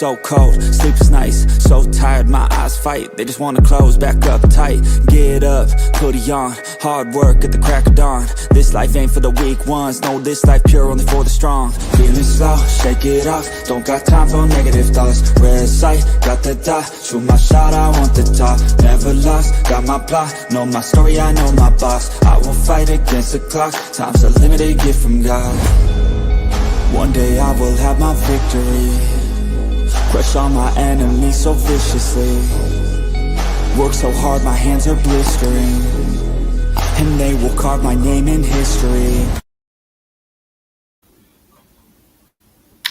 so cold, sleep is nice. So tired, my eyes fight. They just wanna close back up tight. Get up, hoodie on. Hard work at the crack of dawn. This life ain't for the weak ones. No, this life pure, only for the strong. Feeling slow, shake it off. Don't got time for negative thoughts. Red sight, got the dot. Shoot my shot, I want the top. Never lost, got my plot. Know my story, I know my boss. I will fight against the clock. Time's a limited gift from God. One day I will have my victory. Crush all my enemies so viciously. Work so hard my hands are blistering, and they will carve my name in history.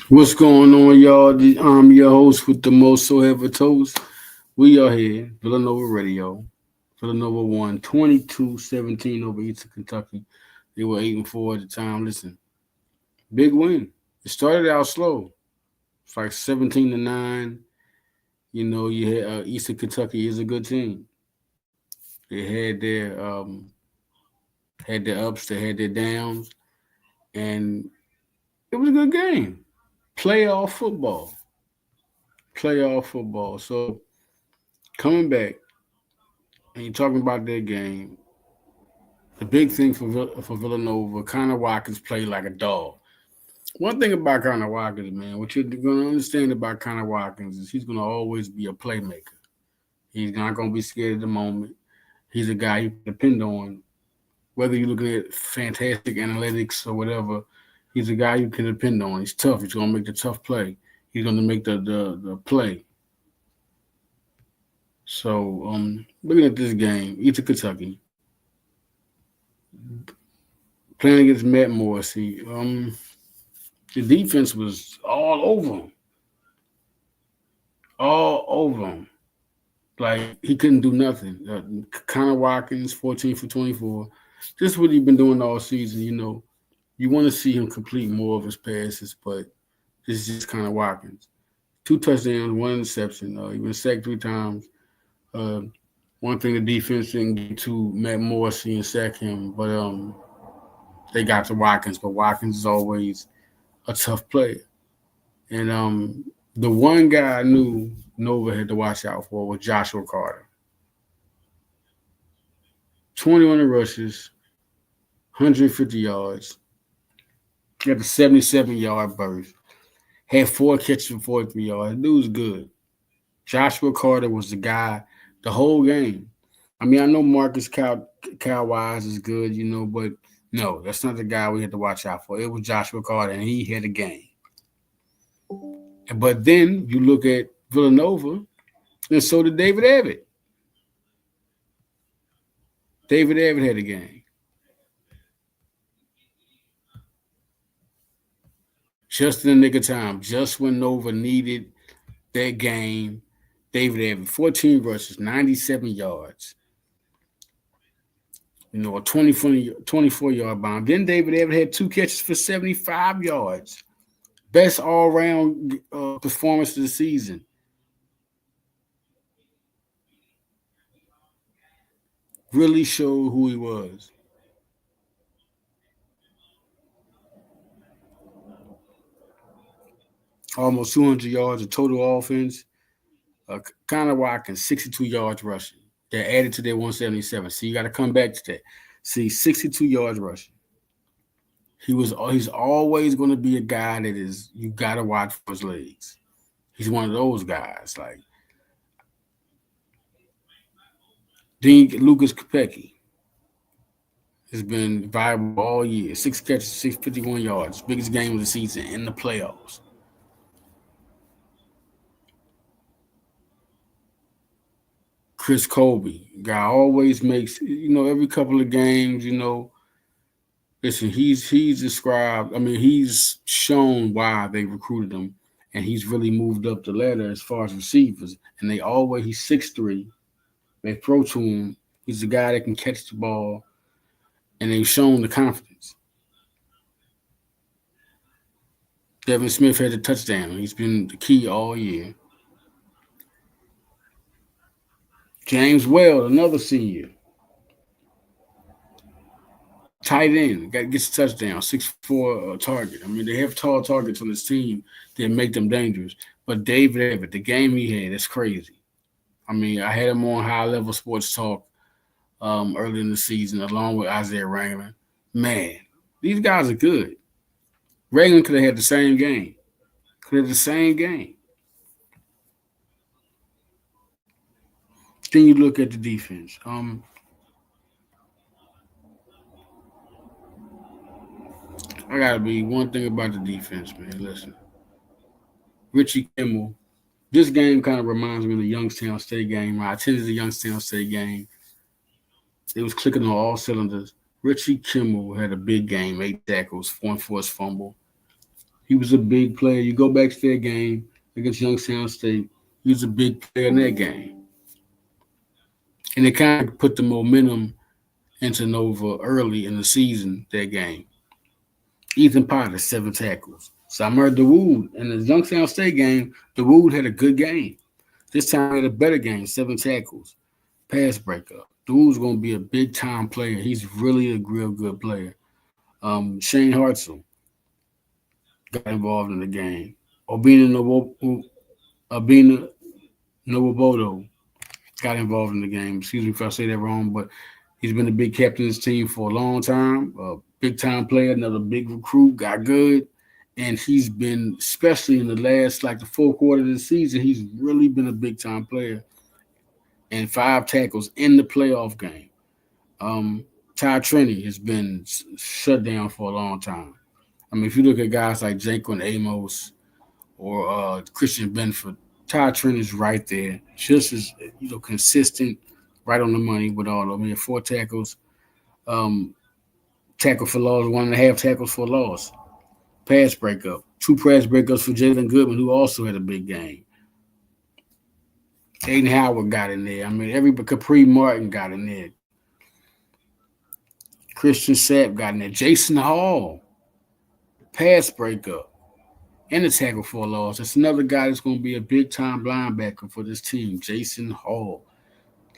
What's going on, y'all? I'm your host with the most so ever toast. We are here, Villanova Radio. Villanova won 22-17 over Eastern Kentucky. They were 8-4 at the time. Listen, big win. It started out slow. It's like 17-9. You know, you had Eastern Kentucky is a good team. They had their ups, they had their downs, and it was a good game. Playoff football. So coming back, and you're talking about their game. The big thing for Villanova, Connor Watkins played like a dog. One thing about Connor Watkins, man, what you're going to understand about Connor Watkins is he's going to always be a playmaker. He's not going to be scared at the moment. He's a guy you can depend on. Whether you're looking at fantastic analytics or whatever, he's a guy you can depend on. He's tough. He's going to make the tough play. He's going to make the play. So, looking at this game, Eastern Kentucky, playing against Matt Morrissey, the defense was all over him. Like, he couldn't do nothing. Connor Watkins, 14 for 24. Just what he's been doing all season, you know. You want to see him complete more of his passes, but this is just Connor Watkins. 2 touchdowns, 1 interception. He been sacked 3 times. One thing the defense didn't get to Matt Morrissey and sack him, but they got to Watkins. But Watkins is always a tough player. And the one guy I knew Nova had to watch out for was Joshua Carter. 21 rushes, 150 yards, got a 77-yard burst, had 4 catches for 43 yards. The dude's good. Joshua Carter was the guy the whole game. I mean, I know Marcus Cal-Wise is good, you know, but no, that's not the guy we had to watch out for. It was Joshua Carter, and he had a game. But then you look at Villanova, and so did David Abbott. David Abbott had a game. Just in the nick of time, just when Nova needed that game, David Abbott, 14 rushes, 97 yards. You know, a 24-yard bomb. Then David Abbott had 2 catches for 75 yards. Best all-around performance of the season. Really showed who he was. Almost 200 yards of total offense. Connor Watkins, 62 yards rushing. They're added to their 177. So you got to come back to that. See, 62 yards rushing. He's always going to be a guy that is, you got to watch for his legs. He's one of those guys. Like, Lucas Kopecki has been viable all year. 6 catches, 651 yards. Biggest game of the season in the playoffs. Chris Colby, guy always makes, you know, every couple of games, you know. Listen, he's described, I mean, he's shown why they recruited him, and he's really moved up the ladder as far as receivers. And he's 6'3". They throw to him. He's a guy that can catch the ball, and they've shown the confidence. Devin Smith had a touchdown. He's been the key all year. James Weld, another senior. Tight end, gets a touchdown, 6'4" target. I mean, they have tall targets on this team that make them dangerous. But David Everett, the game he had, that's crazy. I mean, I had him on High Level Sports Talk early in the season, along with Isaiah Wrangler. Man, these guys are good. Wrangler could have had the same game. Could have the same game. Then you look at the defense. I gotta be one thing about the defense, man. Listen, Richie Kimmel. This game kind of reminds me of the Youngstown State game. I attended the Youngstown State game. It was clicking on all cylinders. Richie Kimmel had a big game, 8 tackles, one forced fumble. He was a big player. You go back to that game against Youngstown State, he was a big player in that game. And it kind of put the momentum into Nova early in the season, that game. Ethan Potter, 7 tackles. So I remember DeWood in the Youngstown State game, DeWood had a good game. This time he had a better game, 7 tackles, pass breakup. DeWood's going to be a big-time player. He's really a real good player. Shane Hartzell got involved in the game. Obina Nowobodo got involved in the game. Excuse me if I say that wrong, but he's been a big captain of this team for a long time. Big time player, another big recruit, got good. And he's been, especially in the last, like the fourth quarter of the season, he's really been a big time player. And 5 tackles in the playoff game. Ty Trini has been shut down for a long time. I mean, if you look at guys like Jaquan Amos or Christian Benford, Ty Trini is right there, just as consistent, right on the money with all of them. He had 4 tackles, tackle for loss, 1.5 tackles for loss, pass breakup, 2 pass breakups for Jalen Goodman, who also had a big game. Aiden Howard got in there. I mean, Capri Martin got in there. Christian Sapp got in there. Jason Hall, pass breakup, and a tackle for a loss. That's another guy that's going to be a big-time linebacker for this team, Jason Hall.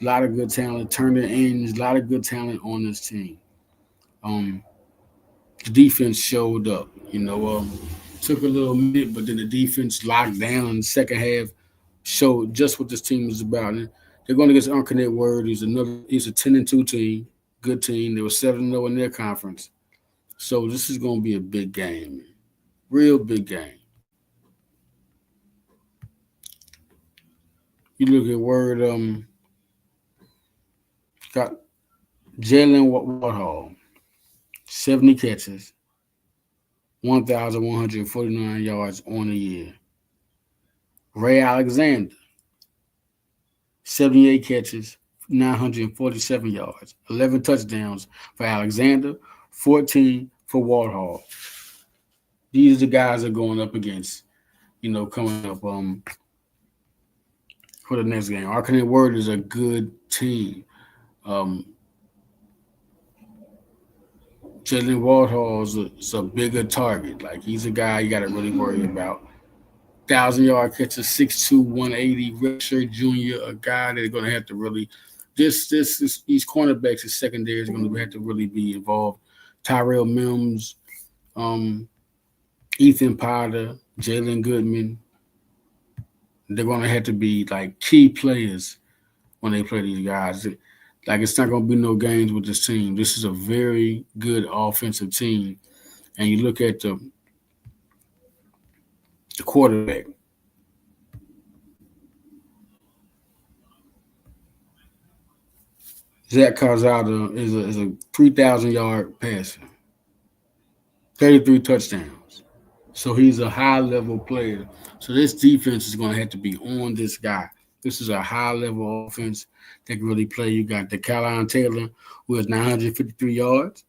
A lot of good talent. Turner Ings, a lot of good talent on this team. The defense showed up. Took a little minute, but then the defense locked down in the second half, showed just what this team is about. And they're going against Incarnate Word. He's a 10-2 team, good team. They were 7-0 in their conference. So this is going to be a big game, man. Real big game. You look at Word, got Jalen Warhol, 70 catches, 1,149 yards on the year. Ray Alexander, 78 catches, 947 yards, 11 touchdowns for Alexander, 14 for Warhol. These are the guys that are going up against, coming up for the next game. Incarnate Word is a good team. Jalen Warhol is a bigger target. Like, he's a guy you got to really worry about. 1,000-yard catcher, 6'2", 180, redshirt junior, a guy that's going to have to really these cornerbacks and secondary is going to have to really be involved. Tyrell Mims, Ethan Potter, Jalen Goodman. They're going to have to be like key players when they play these guys. Like, it's not going to be no games with this team. This is a very good offensive team. And you look at the quarterback. Zach Calzada is a 3,000-yard passer, 33 touchdowns. So he's a high-level player. So this defense is going to have to be on this guy. This is a high-level offense that can really play. You got the Callan Taylor, who has 953 yards.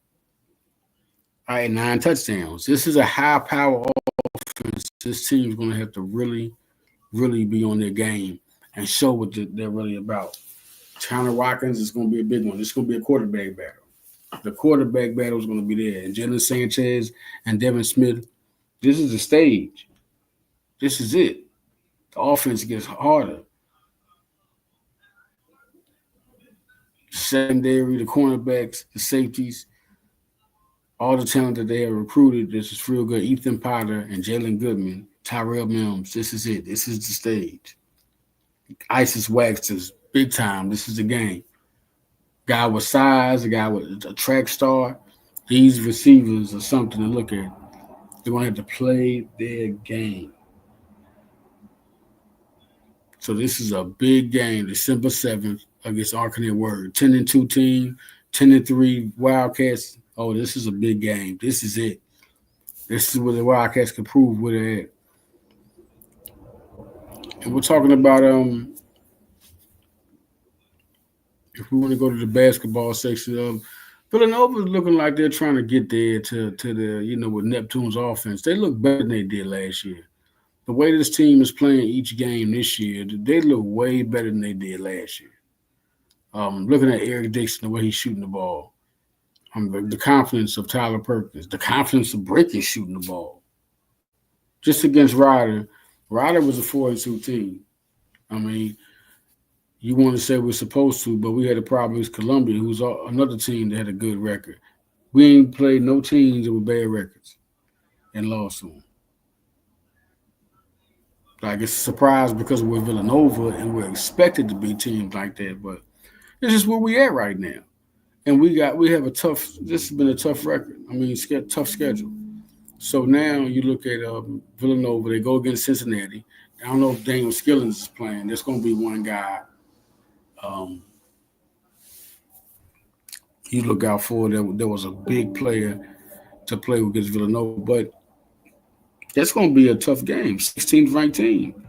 All right, 9 touchdowns. This is a high-power offense. This team is going to have to really, really be on their game and show what they're really about. Chandler Watkins is going to be a big one. It's going to be a quarterback battle. The quarterback battle is going to be there. And Jalen Sanchez and Devin Smith, this is the stage. This is it. The offense gets harder. Secondary, the cornerbacks, the safeties, all the talent that they have recruited, this is real good. Ethan Potter and Jalen Goodman, Tyrell Mims, this is it. This is the stage. Isis Waxers, big time. This is the game. Guy with size, a guy with a track star. These receivers are something to look at. They're going to have to play their game. So this is a big game, December 7th against Incarnate Word. 10-2 team, 10-3 Wildcats. Oh, this is a big game. This is it. This is where the Wildcats can prove where they're at. And we're talking about if we want to go to the basketball section, Villanova is looking like they're trying to get there to the with Neptune's offense. They look better than they did last year. The way this team is playing each game this year, they look way better than they did last year. Looking at Eric Dixon, the way he's shooting the ball, the confidence of Tyler Perkins, the confidence of Bricky shooting the ball. Just against Ryder was a 4-2 team. I mean, you want to say we're supposed to, but we had a problem with Columbia, who's another team that had a good record. We ain't played no teams that were bad records and lost to them. Like, it's a surprise because we're Villanova and we're expected to be teams like that, but this is where we at right now. And we have this has been a tough record. I mean, tough schedule. So now you look at Villanova, they go against Cincinnati. I don't know if Daniel Skillings is playing. There's going to be one guy you look out for. There was a big player to play against Villanova, but that's going to be a tough game. 16th ranked team.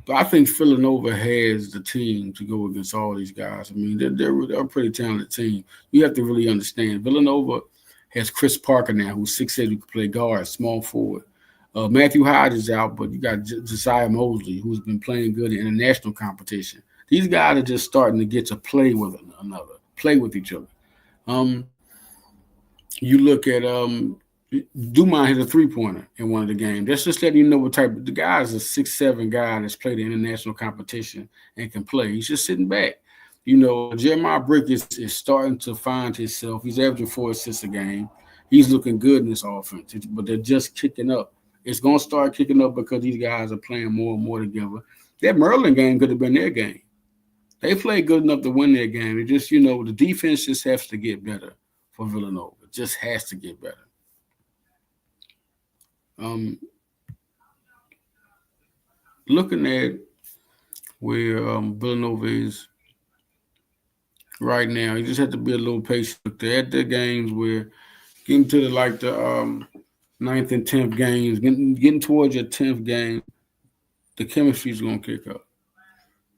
But I think Villanova has the team to go against all these guys. I mean, they're a pretty talented team. You have to really understand. Villanova has Chris Parker now, who's 6'8", who can play guard, small forward. Matthew Hyde is out, but you got Josiah Mosley, who's been playing good in international competition. These guys are just starting to get to play with each other. You look at Dumont hit a three-pointer in one of the games. That's just letting you know what type. The guy is a 6'7" guy that's played in international competition and can play. He's just sitting back. Jeremiah Brick is starting to find himself. He's averaging 4 assists a game. He's looking good in this offense, but they're just kicking up. It's going to start kicking up because these guys are playing more and more together. That Maryland game could have been their game. They played good enough to win their game. It just, the defense just has to get better for Villanova. It just has to get better. Looking at where Villanova is right now, you just have to be a little patient. They're at the games where getting to the 9th and 10th games, getting towards your 10th game, the chemistry is going to kick up.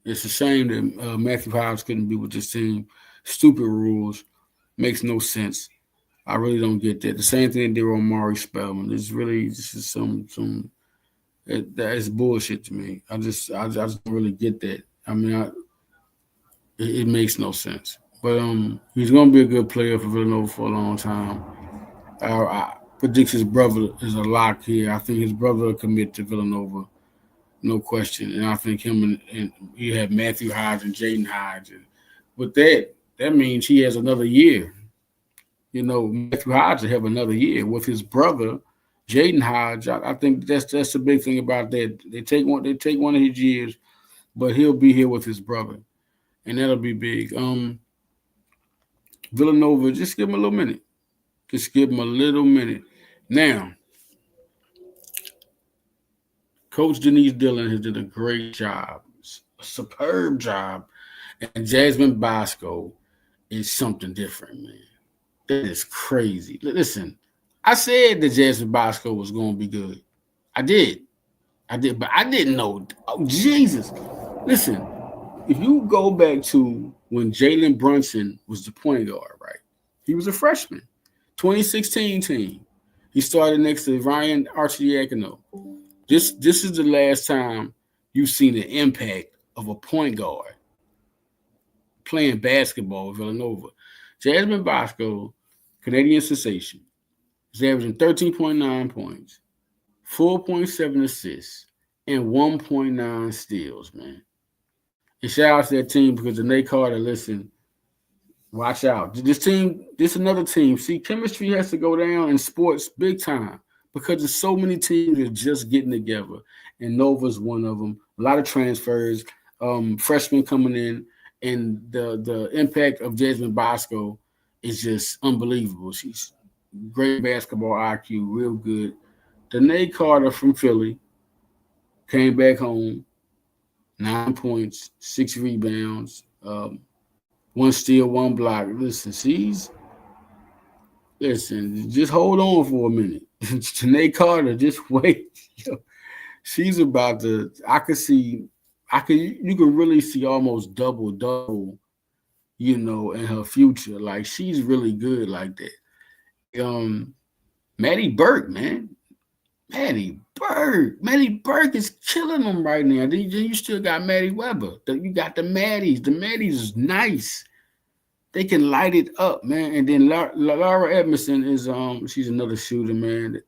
It's a shame that Matthew Hobbs couldn't be with this team. Stupid rules. Makes no sense. I really don't get that. The same thing they did on Maury Spellman. This is some that is bullshit to me. I just don't really get that. I mean, it makes no sense. But he's going to be a good player for Villanova for a long time. I predict his brother is a lock here. I think his brother will commit to Villanova. No question. And I think him and you have Matthew Hodge and Jaden Hodge. With that means he has another year. Matthew Hodge will have another year. With his brother, Jaden Hodge, I think that's the big thing about that. They take one of his years, but he'll be here with his brother. And that'll be big. Villanova, just give him a little minute. Just give him a little minute. Now, Coach Denise Dillon has done a great job, a superb job, and Jasmine Bascoe is something different, man. That is crazy. Listen, I said that Jasmine Bascoe was going to be good. I did, but I didn't know. Oh, Jesus. Listen, if you go back to when Jalen Brunson was the point guard, right? He was a freshman, 2016 team. He started next to Ryan Archidiakono. This is the last time you've seen the impact of a point guard playing basketball with Villanova. Jasmine Bascoe, Canadian sensation, is averaging 13.9 points, 4.7 assists, and 1.9 steals, man. And shout out to that team because the Nate Carter, listen, watch out. This another team. See, chemistry has to go down in sports big time. because there's so many teams that are just getting together, and Nova's one of them. A lot of transfers, freshmen coming in, and the impact of Jasmine Bascoe is just unbelievable. She's great basketball IQ, real good. Danae Carter from Philly came back home, 9 points, 6 rebounds, one steal, one block. Listen, just hold on for a minute. Janae Carter, just wait. She's about to. I could see. You can really see almost double. In her future, like she's really good like that. Maddie Burke, man, Maddie Burke is killing them right now. Then you still got Maddie Weber. You got the Maddies. The Maddies is nice. They can light it up, man. And then Laura Edmondson is she's another shooter, man.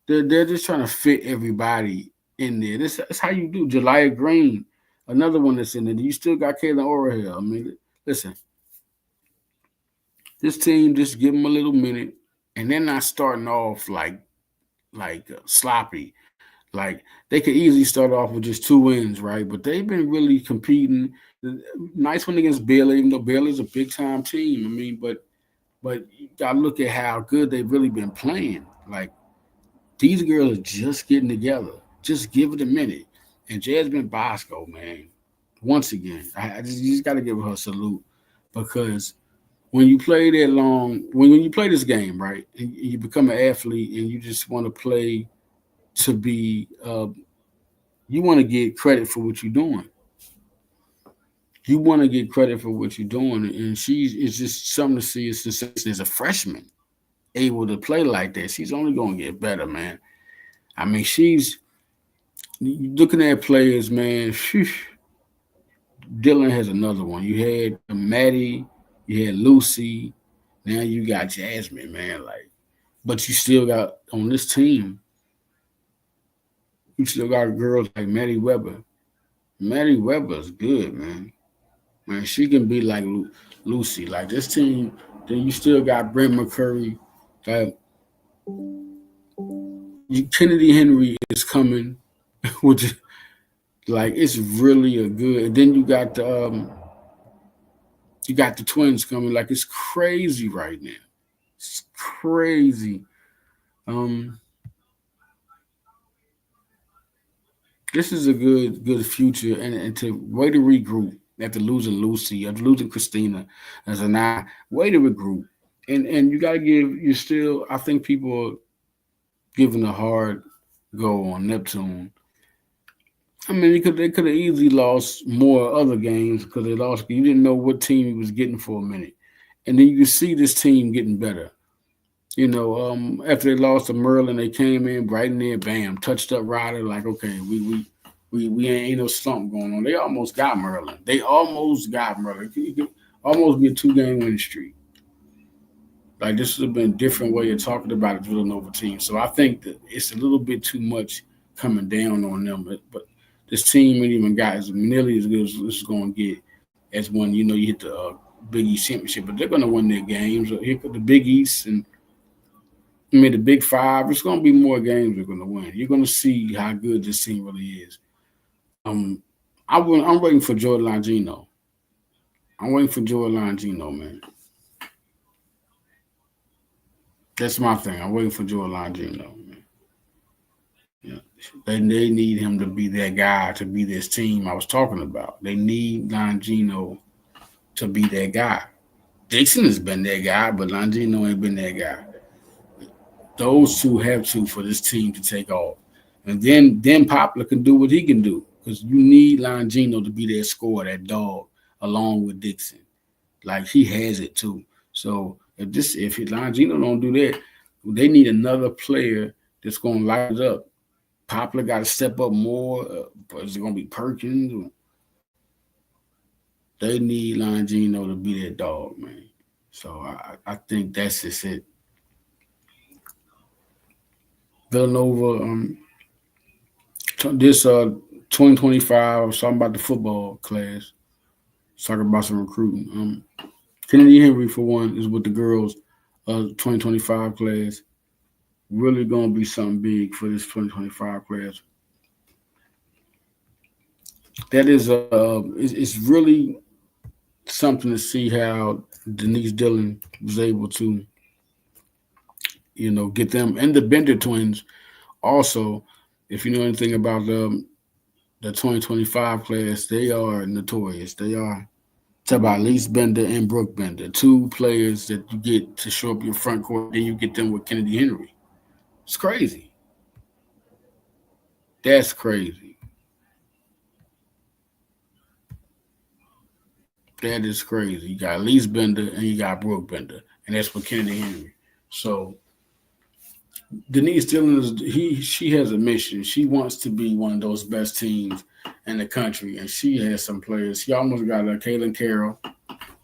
They're just trying to fit everybody in there. That's how you do. Jelia Green, another one that's in there. You still got Kayla Orahel. I mean, listen, this team, just give them a little minute, and they're not starting off like sloppy. Like they could easily start off with just 2 wins, right? But they've been really competing. Nice one against Baylor, even though Baylor's a big time team. I mean, but you gotta look at how good they've really been playing. Like these girls are just getting together. Just give it a minute. And Jasmine Bascoe, man, once again, you just got to give her a salute because when you play that long, when you play this game, right, and you become an athlete and you just want to play to be, you want to get credit for what you're doing. You want to get credit for what you're doing. And it's just something to see a sensation as a freshman able to play like that. She's only going to get better, man. I mean, she's looking at players, man. Whew, Dylan has another one. You had Maddie, you had Lucy, now you got Jasmine, man. Like, but you still got on this team, you still got girls like Maddie Weber. Maddie Weber's good, man. Man, she can be like Lucy. Like this team, then you still got Brent McCurry. Like Kennedy Henry is coming, which like it's really a good. And then you got the twins coming. Like it's crazy right now. It's crazy. Um, this is a good future, and to way to regroup after losing Lucy, after losing Christina as a nine, way to regroup. And you gotta give you still. I think people are giving a hard go on Neptune. I mean, they could have easily lost more other games because they lost. You didn't know what team he was getting for a minute, and then you can see this team getting better. After they lost to Merlin, they came in bright and there, bam, touched up Ryder. Like, okay, we ain't no slump going on. They almost got Merlin. It could almost be a 2-game winning streak. Like this would have been a different way of talking about the Villanova team. So I think that it's a little bit too much coming down on them. But this team ain't even got as nearly as good as it's going to get as when you hit the Big East championship. But they're going to win their games. Here the Big East and the Big Five. It's going to be more games they're going to win. You're going to see how good this team really is. I'm waiting for Joy Longino. Man. That's my thing. I'm waiting for Joy Longino. Yeah. They need him to be that guy, to be this team I was talking about. They need Longino to be that guy. Dixon has been that guy, but Longino ain't been that guy. Those two have to for this team to take off. And then Poplar can do what he can do because you need Longino to be that scorer, that dog, along with Dixon. Like he has it too. So if Longino don't do that, they need another player that's going to light it up. Poplar got to step up more. Is it going to be Perkins? They need Longino to be that dog, man. So I think that's just it. Villanova, this 2025, I was talking about the football class. Talking about some recruiting. Kennedy Henry, for one, is with the girls' 2025 class. really going to be something big for this 2025 class. That is, it's really something to see how Denise Dillon was able to, get them and the Bender twins. Also, if you know anything about the 2025 class, they are notorious. They are. Talk about Lise Bender and Brooke Bender, two players that you get to show up your front court. Then you get them with Kennedy Henry. It's crazy. That's crazy. That is crazy. You got Lise Bender and you got Brooke Bender, and that's with Kennedy Henry. So Denise Dillon she has a mission. She wants to be one of those best teams in the country, and she has some players. She almost got Kaylin Carroll,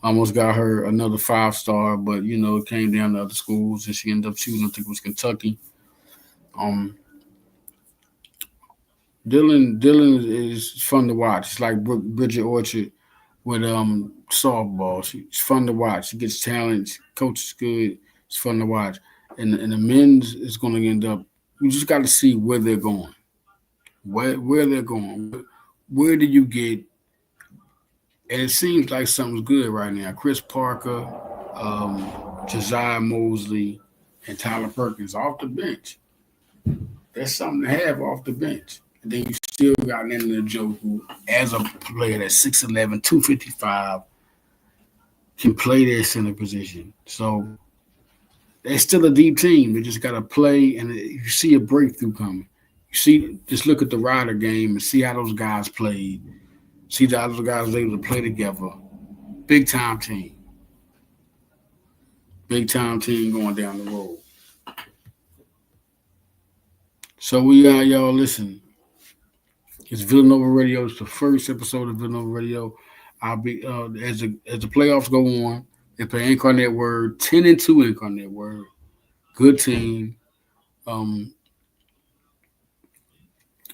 almost got her another 5-star, but it came down to other schools, and she ended up choosing. I think it was Kentucky. Um, Dillon is fun to watch. It's like Bridget Orchard with softball. She's fun to watch. She gets talent. Coach is good. It's fun to watch. And the men's is going to end up. You just got to see where they're going. Where they're going. Where do you get? And it seems like something's good right now. Chris Parker, Josiah Mosley, and Tyler Perkins off the bench. That's something to have off the bench. And then you still got Nana Joe, who, as a player that's 6'11", 255, can play their center position. So they're still a deep team. They just got to play, and you see a breakthrough coming. Just look at the Ryder game and see how those guys played. See how those guys were able to play together. Big time team. Big time team going down the road. So we are, y'all, listen. It's Villanova Radio. It's the first episode of Villanova Radio. I'll be as the playoffs go on. They play Incarnate Word, 10-2 Incarnate Word. Good team.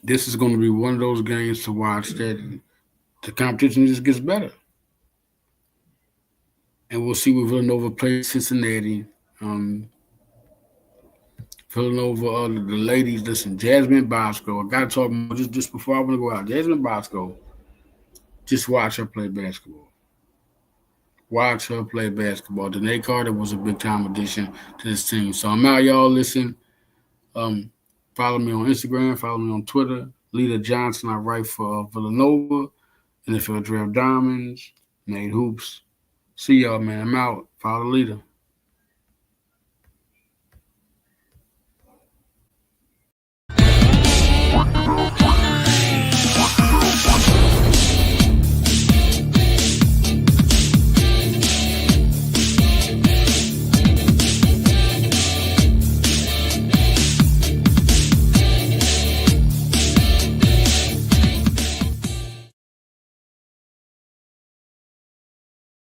This is going to be one of those games to watch that the competition just gets better. And we'll see what Villanova plays Cincinnati. Villanova, the ladies, listen, Jasmine Bascoe. I got to talk about just before I want to go out. Jasmine Bascoe, just watch her play basketball. Watch her play basketball. Danae Carter was a big-time addition to this team. So I'm out, y'all. Listen, follow me on Instagram. Follow me on Twitter. Lita Johnson, I write for Villanova. NFL Draft Diamonds. Nate Hoops. See y'all, man. I'm out. Follow Lita.